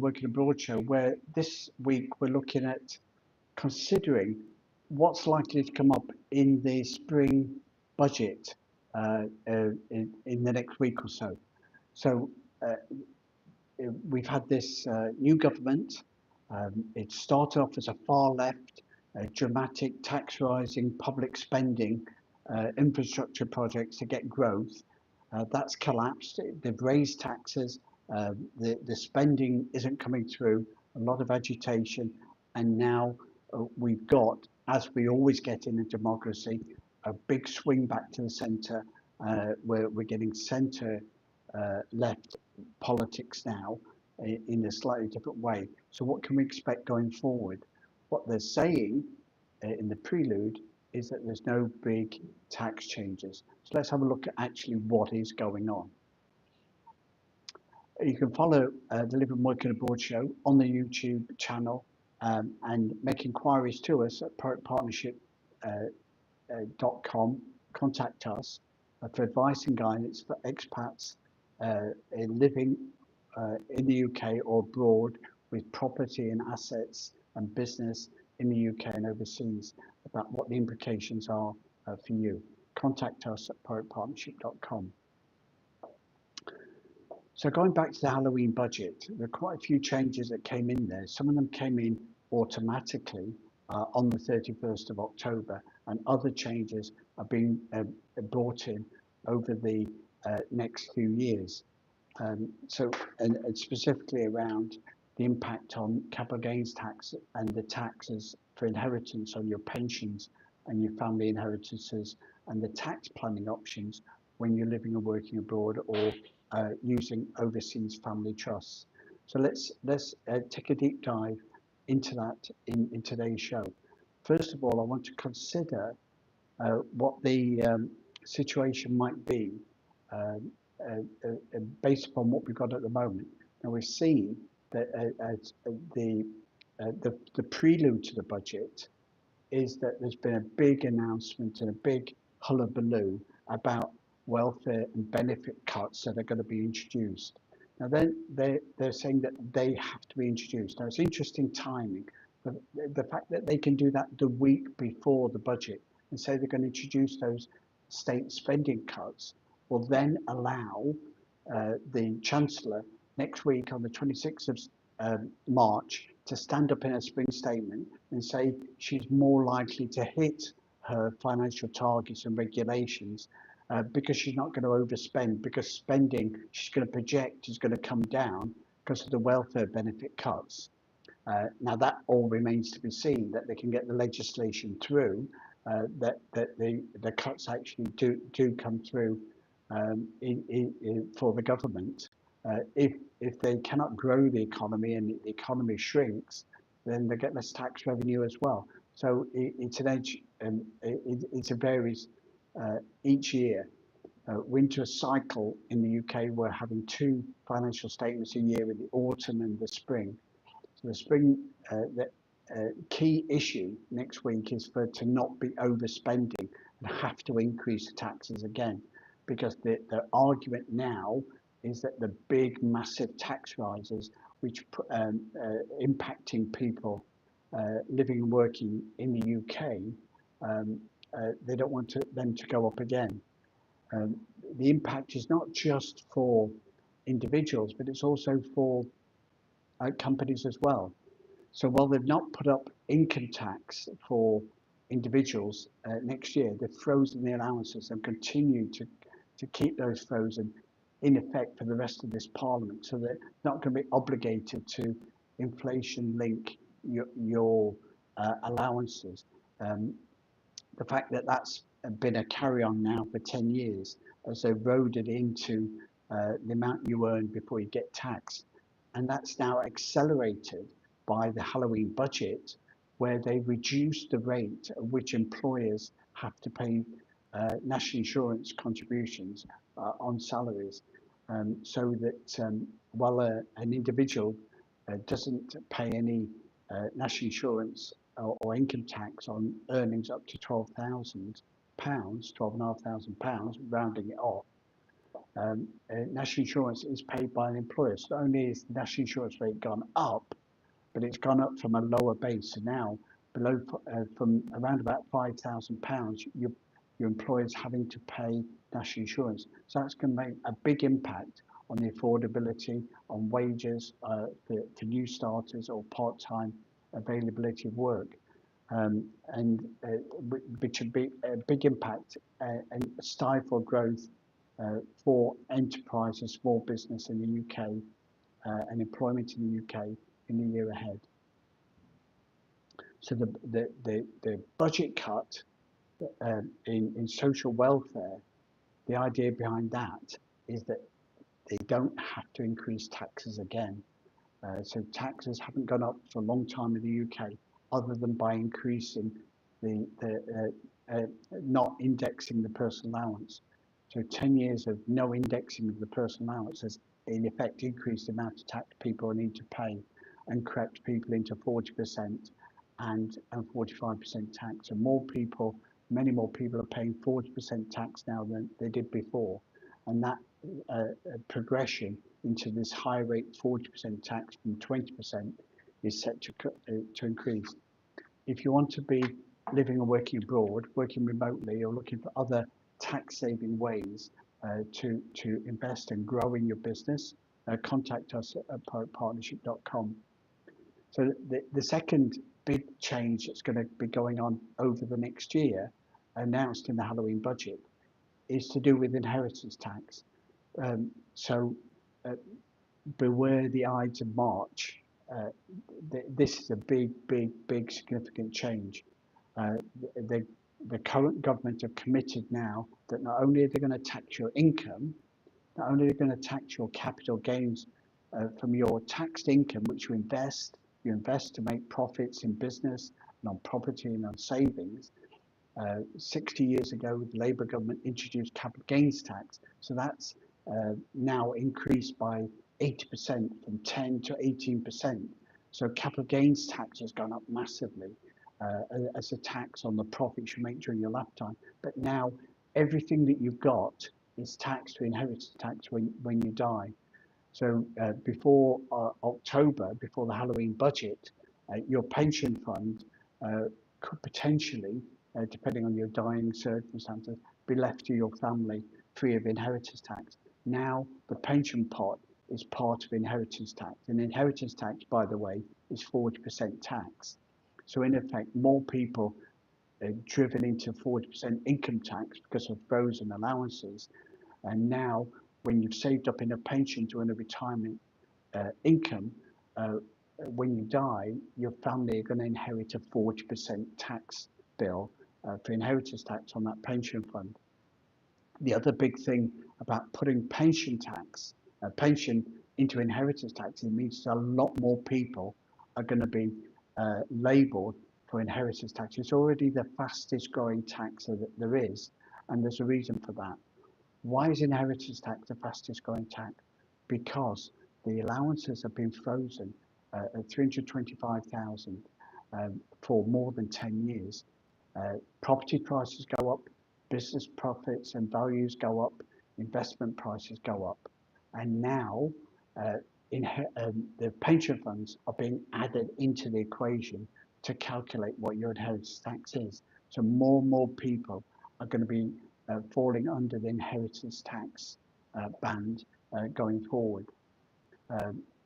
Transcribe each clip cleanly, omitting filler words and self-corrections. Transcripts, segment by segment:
Working Abroad show, where this week we're looking at considering what's likely to come up in the spring budget in the next week or so. So uh, we've had this new government. It started off as a far left, dramatic tax rising, public spending, infrastructure projects to get growth. That's collapsed. They've raised taxes. The spending isn't coming through. A lot of agitation, and now we've got, as we always get in a democracy, a big swing back to the centre, where we're getting centre left politics now in a slightly different way. So what can we expect going forward? What they're saying in the prelude is that there's no big tax changes. So let's have a look at actually what is going on. You can follow the Living Working Abroad show on the YouTube channel and make inquiries to us at ProACTPartnership.com. Contact us for advice and guidance for expats living in the UK or abroad with property and assets and business in the UK and overseas about what the implications are for you. Contact us at ProACTPartnership.com. So going back to the Halloween budget, there are quite a few changes that came in there. Some of them came in automatically on the 31st of October, and other changes are being brought in over the next few years. And specifically around the impact on capital gains tax and the taxes for inheritance on your pensions and your family inheritances, and the tax planning options when you're living and working abroad or using overseas family trusts. So let's take a deep dive into that in today's show. First of all, I want to consider what the situation might be based upon what we've got at the moment. Now we're seeing that the prelude to the budget is that there's been a big announcement and a big hullabaloo about welfare and benefit cuts that are going to be introduced. Now then they're saying that they have to be introduced. Now it's interesting timing, but the fact that they can do that the week before the budget and say they're going to introduce those state spending cuts will then allow the Chancellor next week on the 26th of March to stand up in a spring statement and say she's more likely to hit her financial targets and regulations because she's not going to overspend, because spending she's going to project is going to come down because of the welfare benefit cuts. Now that all remains to be seen, that they can get the legislation through, that the cuts actually do come through for the government. If they cannot grow the economy and the economy shrinks, then they get less tax revenue as well. So it's an edge, and it varies each year. Winter cycle in the UK, we're having two financial statements a year in the autumn and the spring. So the spring, the key issue next week is for to not be overspending and have to increase the taxes again, because the argument now is that the big massive tax rises which impacting people living and working in the UK, they don't want them to go up again. The impact is not just for individuals, but it's also for companies as well. So while they've not put up income tax for individuals next year, they've frozen the allowances and continue to keep those frozen in effect for the rest of this parliament. So they're not going to be obligated to inflation link your allowances. The fact that that's been a carry on now for 10 years has eroded into the amount you earn before you get taxed. And that's now accelerated by the Halloween budget, where they reduced the rate at which employers have to pay national insurance contributions on salaries, so that while an individual doesn't pay any national insurance or income tax on earnings up to £12,000, £12,500, rounding it off, National insurance is paid by an employer. So not only is the national insurance rate gone up, but it's gone up from a lower base. So now below from around about £5,000, your employer's having to pay national insurance. So that's going to make a big impact on the affordability, on wages for new starters or part-time availability of work. And which would be a big impact and stifle growth for enterprise and small business in the UK and employment in the UK in the year ahead. So the budget cut in social welfare, the idea behind that is that they don't have to increase taxes again. So taxes haven't gone up for a long time in the UK, other than by increasing not indexing the personal allowance. So 10 years of no indexing of the personal allowance has in effect increased the amount of tax people need to pay and crept people into 40% and 45% tax. So more people, many more people are paying 40% tax now than they did before. And that progression into this high rate 40% tax from 20% is set to increase. If you want to be living and working abroad, working remotely, or looking for other tax saving ways to invest and grow in your business, contact us at ProACT.com. So the second big change that's going to be going on over the next year, announced in the Halloween budget, is to do with inheritance tax. So beware the Ides of March. This is a big significant change. The current government have committed now that not only are they going to tax your income, not only are they going to tax your capital gains from your taxed income, which you invest to make profits in business and on property and on savings. 60 years ago, the Labour government introduced capital gains tax. So that's now increased by 80% from 10 to 18%. So capital gains tax has gone up massively as a tax on the profits you make during your lifetime. But now everything that you've got is taxed through inheritance tax when you die. So before October, before the Halloween budget, your pension fund could potentially, depending on your dying circumstances, be left to your family free of inheritance tax. Now the pension pot is part of inheritance tax, and inheritance tax, by the way, is 40% tax. So in effect, more people are driven into 40% income tax because of frozen allowances, and now when you've saved up in a pension to earn a retirement income, when you die, your family are going to inherit a 40% tax bill for inheritance tax on that pension fund. The other big thing about putting pension into inheritance tax, it means that a lot more people are going to be labelled for inheritance tax. It's already the fastest growing tax that there is, and there's a reason for that. Why is inheritance tax the fastest growing tax? Because the allowances have been frozen at 325,000 for more than 10 years. Property prices go up, business profits and values go up, investment prices go up. And now the pension funds are being added into the equation to calculate what your inheritance tax is. So more and more people are going to be falling under the inheritance tax band going forward.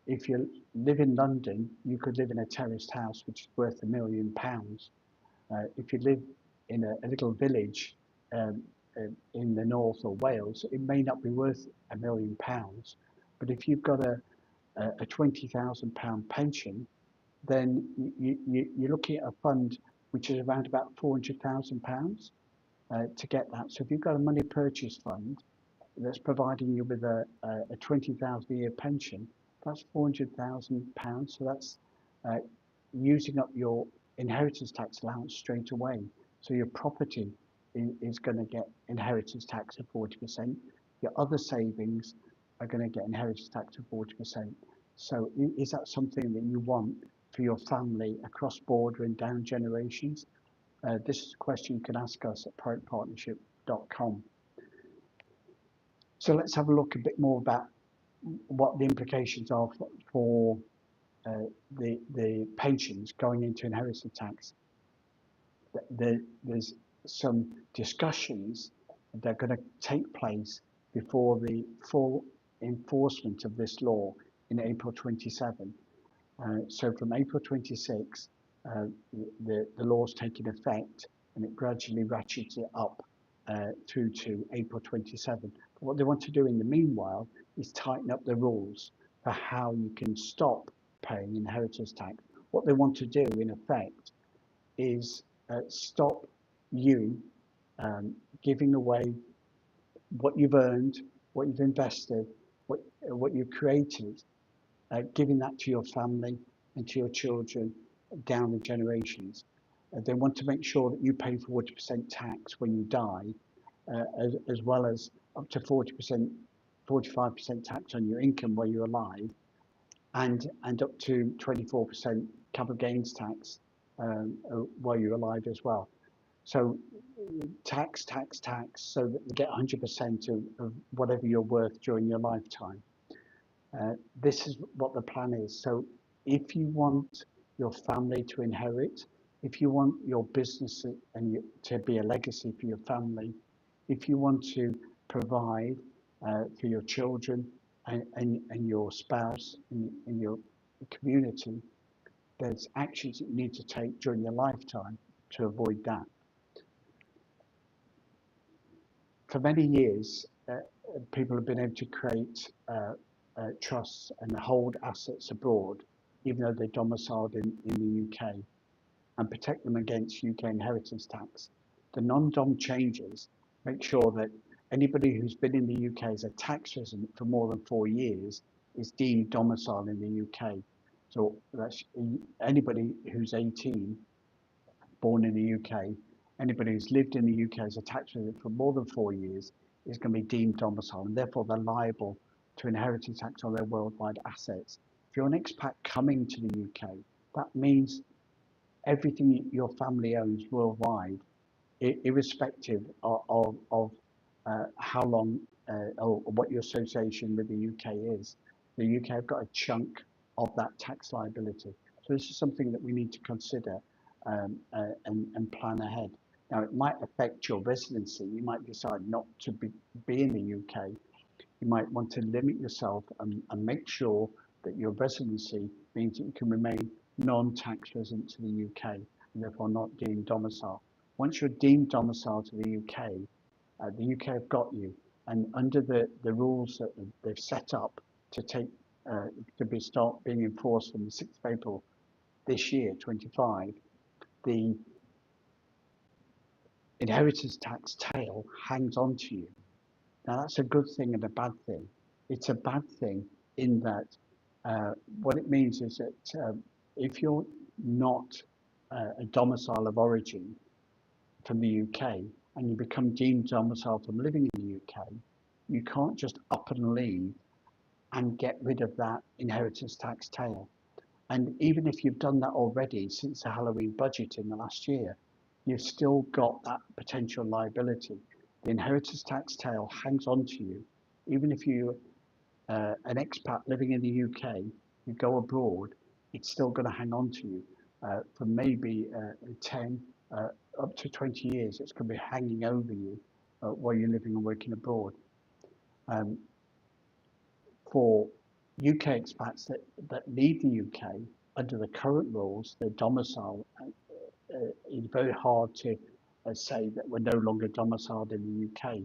If you live in London, you could live in a terraced house which is worth £1 million. If you live in a little village in the north or Wales, it may not be worth £1 million. But if you've got a £20,000 pension, then you're looking at a fund which is around about £400,000 to get that. So if you've got a money purchase fund that's providing you with a 20,000 a year pension, that's £400,000. So that's using up your inheritance tax allowance straight away. So your property is going to get inheritance tax of 40%. Your other savings are going to get inheritance tax of 40%. So is that something that you want for your family across border and down generations? This is a question you can ask us at ProACT.com. So let's have a look a bit more about what the implications are for the pensions going into inheritance tax. There's some discussions that are going to take place before the full enforcement of this law in April 27. So from April 26, the law's taking effect, and it gradually ratchets it up through to April 27. But what they want to do in the meanwhile is tighten up the rules for how you can stop paying inheritance tax. What they want to do, in effect, is stop you giving away what you've earned, what you've invested, what you've created, giving that to your family and to your children down the generations. They want to make sure that you pay 40% tax when you die, as well as up to 40%, 45% tax on your income while you're alive, and up to 24% capital gains tax while you're alive as well. So tax, so that you get 100% of whatever you're worth during your lifetime. This is what the plan is. So if you want your family to inherit, if you want your business to be a legacy for your family, if you want to provide for your children and your spouse and your community, there's actions that you need to take during your lifetime to avoid that. For many years, people have been able to create trusts and hold assets abroad, even though they're domiciled in the UK, and protect them against UK inheritance tax. The non-dom changes make sure that anybody who's been in the UK as a tax resident for more than 4 years is deemed domiciled in the UK. So that's anybody who's 18, born in the UK, anybody who's lived in the UK as a tax resident for more than 4 years is going to be deemed domicile, and therefore they're liable to inheritance tax on their worldwide assets. If you're an expat coming to the UK, that means everything your family owns worldwide, irrespective of how long or what your association with the UK is, the UK have got a chunk of that tax liability. So this is something that we need to consider and plan ahead. Now, it might affect your residency. You might decide not to be in the UK. You might want to limit yourself and make sure that your residency means that you can remain non-tax resident to the UK and therefore not deemed domicile. Once you're deemed domicile to the UK have got you. And under the rules that they've set up to start being enforced from the 6th of April this year, 25, the inheritance tax tail hangs on to you. Now that's a good thing and a bad thing. It's a bad thing in that what it means is that if you're not a domicile of origin from the UK and you become deemed domicile from living in the UK, you can't just up and leave and get rid of that inheritance tax tail. And even if you've done that already since the Halloween budget in the last year, you've still got that potential liability. The inheritance tax tail hangs on to you. Even if you're an expat living in the UK, you go abroad, it's still going to hang on to you for maybe 10 up to 20 years. It's going to be hanging over you while you're living and working abroad. For UK expats that leave the UK under the current rules, their domicile is very hard to say that we're no longer domiciled in the UK,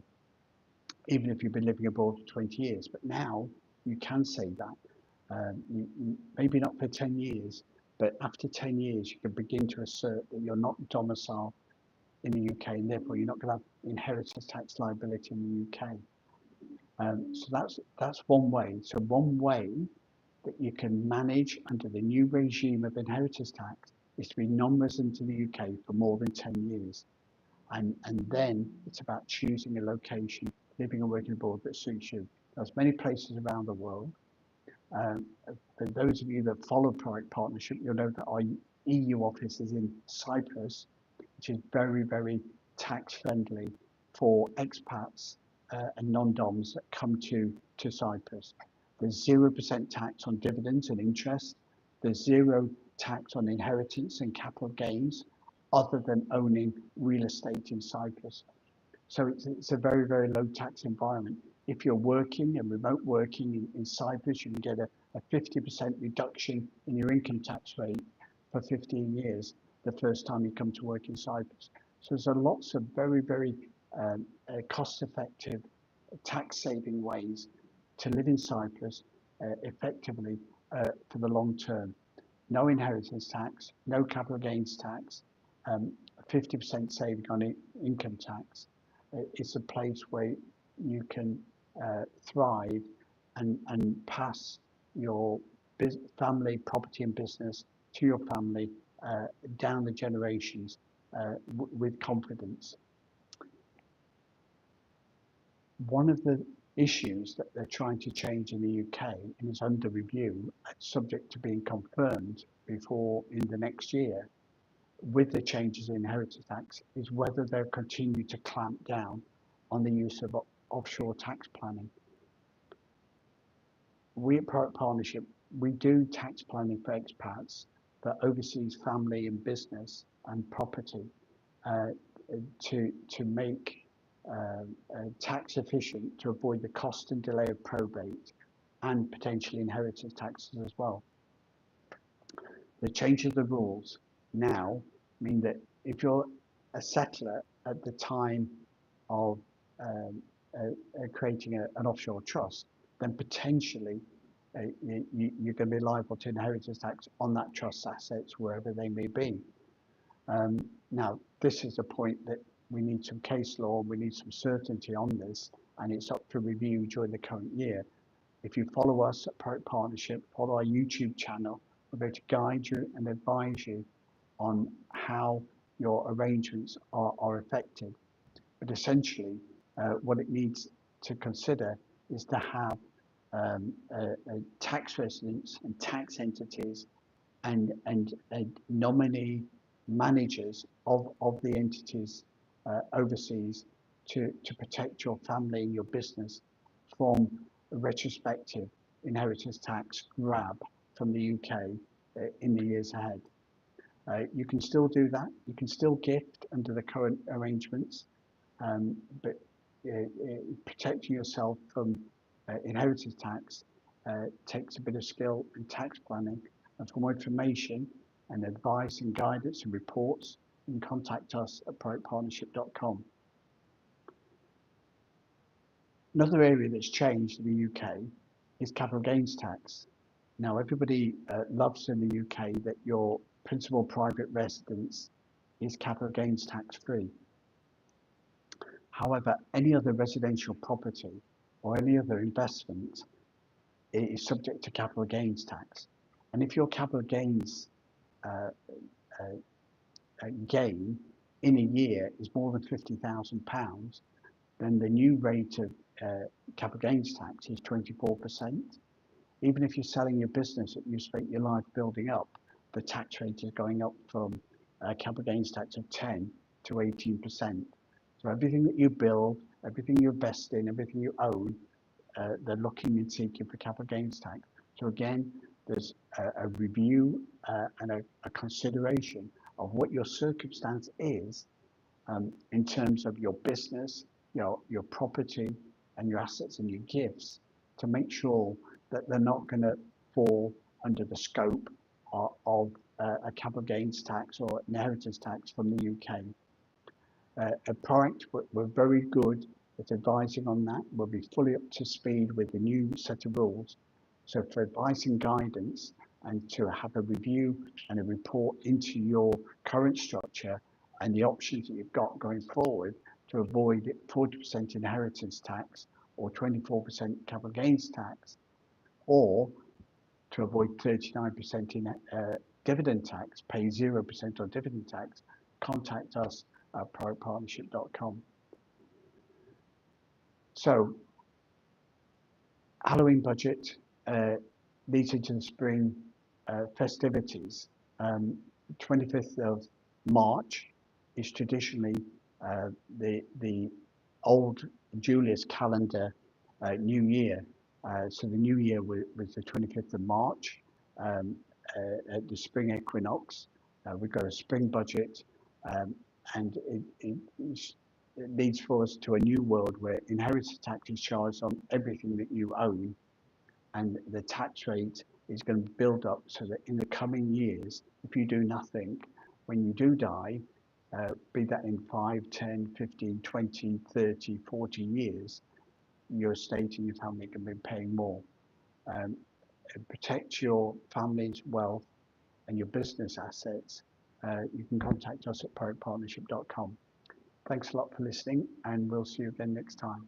even if you've been living abroad for 20 years. But now you can say that. Maybe not for 10 years, but after 10 years, you can begin to assert that you're not domiciled in the UK, and therefore you're not going to have inheritance tax liability in the UK. So that's one way. So one way that you can manage under the new regime of inheritance tax is to be non-resident in the UK for more than 10 years. And then it's about choosing a location, living and working abroad that suits you. There's many places around the world. For those of you that follow ProACT Partnership, you'll know that our EU office is in Cyprus, which is very, very tax friendly for expats and non-doms that come to Cyprus. There's 0% tax on dividends and interest. There's zero tax on inheritance and capital gains other than owning real estate in Cyprus. So it's a very, very low tax environment. If you're working and remote working in Cyprus, you can get a 50% reduction in your income tax rate for 15 years the first time you come to work in Cyprus. So there's lots of very, very cost-effective tax-saving ways to live in Cyprus effectively for the long term. No inheritance tax, no capital gains tax, 50% saving on income tax. It's a place where you can thrive and pass your family, property and business to your family down the generations with confidence. One of the issues that they're trying to change in the UK and is under review, subject to being confirmed before in the next year, with the changes in inheritance tax, is whether they'll continue to clamp down on the use of offshore tax planning. We at ProACT Partnership, we do tax planning for expats for overseas family and business and property to make tax efficient, to avoid the cost and delay of probate and potentially inheritance taxes as well. The change of the rules now mean that if you're a settler at the time of creating an offshore trust, then potentially you're going to be liable to inheritance tax on that trust's assets wherever they may be. Now, this is a point that we need some case law, we need some certainty on this, and it's up for review during the current year. If you follow us at ProACT Partnership, follow our YouTube channel, we're going to guide you and advise you on how your arrangements are affected. But essentially, what it needs to consider is to have tax residents and tax entities and nominee managers of the entities overseas to protect your family and your business from a retrospective inheritance tax grab from the UK in the years ahead. You can still do that. You can still gift under the current arrangements, but protecting yourself from inheritance tax takes a bit of skill and tax planning. And for more information and advice and guidance and reports, you can contact us at proactpartnership.com. Another area that's changed in the UK is capital gains tax. Now, everybody loves in the UK that your principal private residence is capital gains tax free. However, any other residential property or any other investment is subject to capital gains tax. And if your capital gains gain in a year is more than £50,000, then the new rate of capital gains tax is 24%. Even if you're selling your business that you spent your life building up, the tax rate is going up from capital gains tax of 10 to 18%. So everything that you build, everything you invest in, everything you own, they're looking and seeking for capital gains tax. So again, there's a review and a consideration of what your circumstance is in terms of your business, your property and your assets and your gifts, to make sure that they're not going to fall under the scope of a capital gains tax or inheritance tax from the UK. At ProACT, we're very good at advising on that. We'll be fully up to speed with the new set of rules. So for advice and guidance, and to have a review and a report into your current structure and the options that you've got going forward to avoid 40% inheritance tax or 24% capital gains tax, or to avoid 39% in dividend tax, pay 0% on dividend tax, contact us at proactpartnership.com. So, Halloween budget leads into the spring festivities. 25th of March is traditionally the old Julius calendar new year. So the new year was the 25th of March um, at the spring equinox. We've got a spring budget, and it leads for us to a new world where inheritance tax is charged on everything that you own, and the tax rate is going to build up so that in the coming years, if you do nothing, when you do die, be that in 5, 10, 15, 20, 30, 40 years, your estate and your family can be paying more. Um, Protect your family's wealth and your business assets. You can contact us at proactpartnership.com. Thanks a lot for listening, and we'll see you again next time.